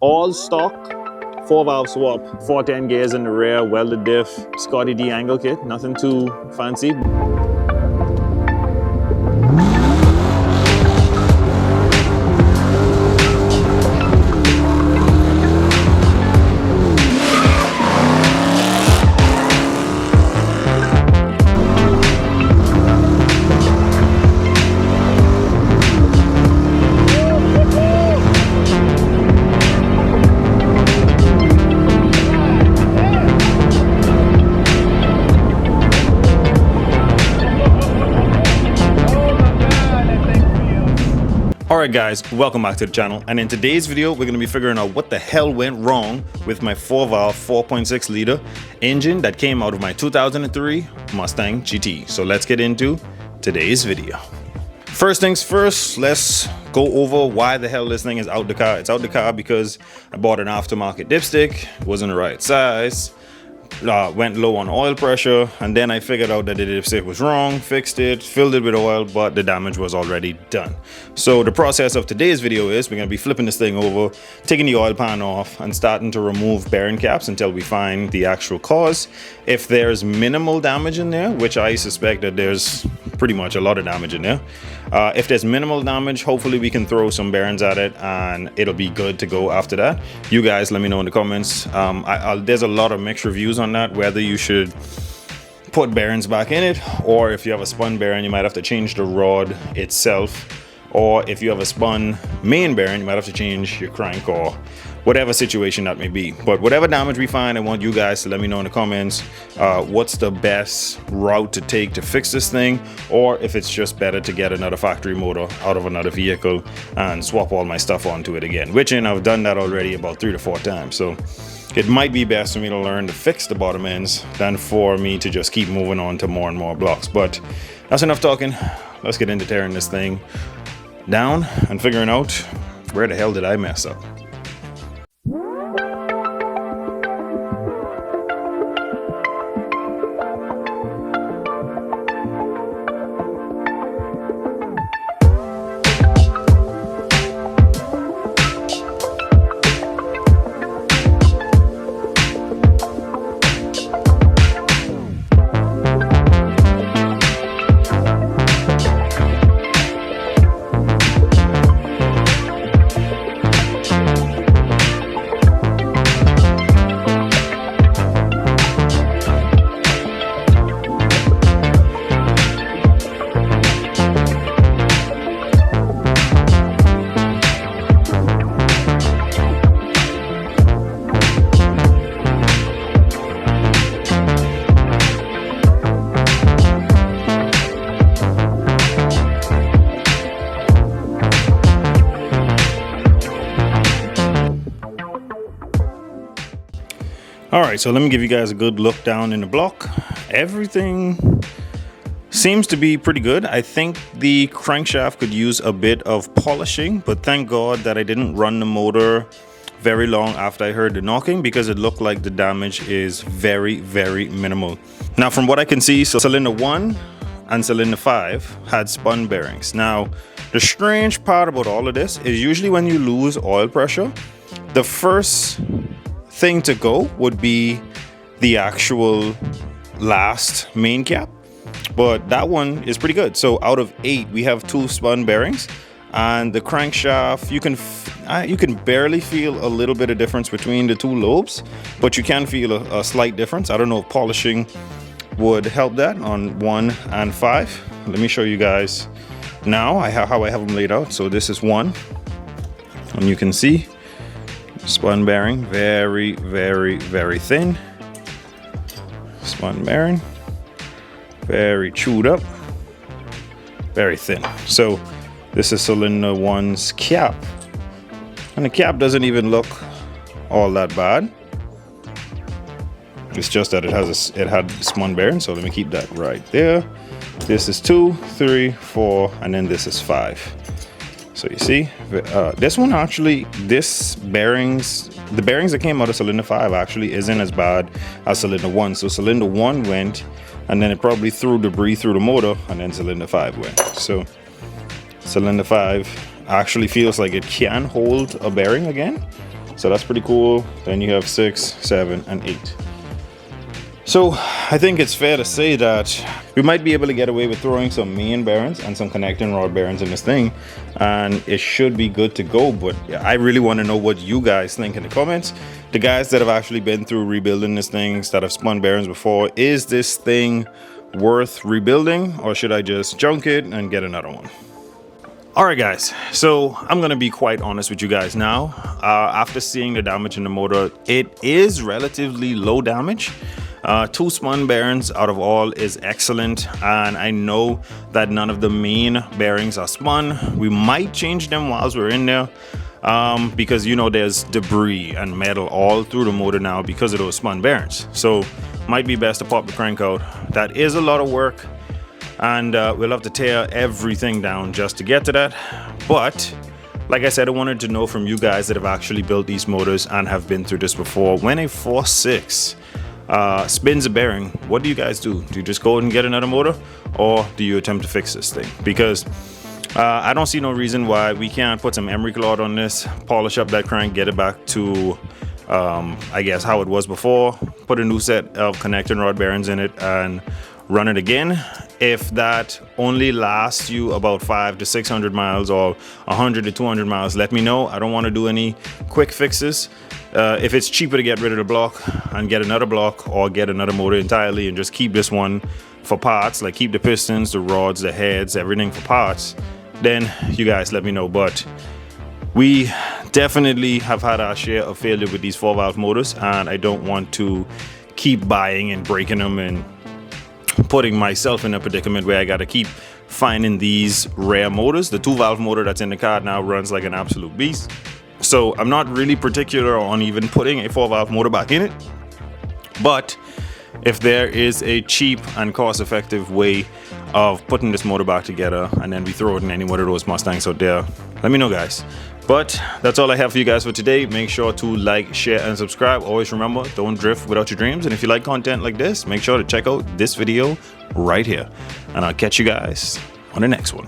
All stock, 4-valve swap, 410 gears in the rear, welded diff, Scotty D angle kit, nothing too fancy. Alright guys, welcome back to the channel, and in today's video we're going to be figuring out what the hell went wrong with my 4-valve 4.6 liter engine that came out of my 2003 Mustang GT. So let's get into today's video. First things first, let's go over why the hell this thing is out the car. It's out the car because I bought an aftermarket dipstick, wasn't the right size, went low on oil pressure, and then I figured out that the dipstick was wrong, fixed it, filled it with oil, but the damage was already done. So the process of today's video is we're going to be flipping this thing over, taking the oil pan off, and starting to remove bearing caps until we find the actual cause. If there's minimal damage in there, which I suspect that there's pretty much a lot of damage in there, if there's minimal damage, hopefully we can throw some bearings at it and it'll be good to go after that. You guys let me know in the comments. There's a lot of mixed reviews on that, whether you should put bearings back in it, or if you have a spun bearing you might have to change the rod itself, or if you have a spun main bearing you might have to change your crank, or whatever situation that may be. But whatever damage we find, I want you guys to let me know in the comments what's the best route to take to fix this thing, or if it's just better to get another factory motor out of another vehicle and swap all my stuff onto it again, which I've done that already about 3 to 4 times. So it might be best for me to learn to fix the bottom ends than for me to just keep moving on to more and more blocks. But that's enough talking. Let's get into tearing this thing down and figuring out where the hell did I mess up. Alright, so let me give you guys a good look down in the block. Everything seems to be pretty good. I think the crankshaft could use a bit of polishing, but thank God that I didn't run the motor very long after I heard the knocking, because it looked like the damage is very, very minimal. Now from what I can see, so cylinder 1 and cylinder 5 had spun bearings. Now the strange part about all of this is usually when you lose oil pressure, the first thing to go would be the actual last main cap, but that one is pretty good. So out of 8 we have 2 spun bearings, and the crankshaft you can barely feel a little bit of difference between the 2 lobes, but you can feel a slight difference. I don't know if polishing would help that on 1 and 5. Let me show you guys now how I have them laid out. So this is 1, and you can see spun bearing, very, very, very thin. Spun bearing, very chewed up, very thin. So this is cylinder 1's cap, and the cap doesn't even look all that bad. It's just that it had spun bearing. So let me keep that right there. This is 2, 3, 4, and then this is 5. So you see, this one actually, the bearings that came out of cylinder 5 actually isn't as bad as cylinder 1. So cylinder 1 went, and then it probably threw debris through the motor, and then cylinder 5 went. So cylinder 5 actually feels like it can hold a bearing again. So that's pretty cool. Then you have 6, 7, and 8. So I think it's fair to say that we might be able to get away with throwing some main bearings and some connecting rod bearings in this thing, and it should be good to go. But yeah, I really want to know what you guys think in the comments. The guys that have actually been through rebuilding this thing, that have spun bearings before, is this thing worth rebuilding, or should I just junk it and get another one? Alright guys, so I'm gonna be quite honest with you guys now. After seeing the damage in the motor, it is relatively low damage. 2 spun bearings out of all is excellent, and I know that none of the main bearings are spun. We might change them whilst we're in there, because you know there's debris and metal all through the motor now because of those spun bearings. So might be best to pop the crank out. That is a lot of work, and we'll have to tear everything down just to get to that. But like I said, I wanted to know from you guys that have actually built these motors and have been through this before. When a 4.6 spins a bearing, what do you guys do? Do you just go and get another motor, or do you attempt to fix this thing? Because I don't see no reason why we can't put some emery cloth on this, polish up that crank, get it back to I guess how it was before, put a new set of connecting rod bearings in it and run it again. If that only lasts you about 500 to 600 miles or 100 to 200 miles, let me know. I don't want to do any quick fixes. If it's cheaper to get rid of the block and get another block, or get another motor entirely and just keep this one for parts, like keep the pistons, the rods, the heads, everything for parts, then you guys let me know. But we definitely have had our share of failure with these 4-valve motors, and I don't want to keep buying and breaking them and putting myself in a predicament where I got to keep finding these rare motors. The 2-valve motor that's in the car now runs like an absolute beast. So I'm not really particular on even putting a 4-valve motor back in it. But if there is a cheap and cost-effective way of putting this motor back together, and then we throw it in any one of those Mustangs out there, let me know, guys. But that's all I have for you guys for today. Make sure to like, share, and subscribe. Always remember, don't drift without your dreams. And if you like content like this, make sure to check out this video right here. And I'll catch you guys on the next one.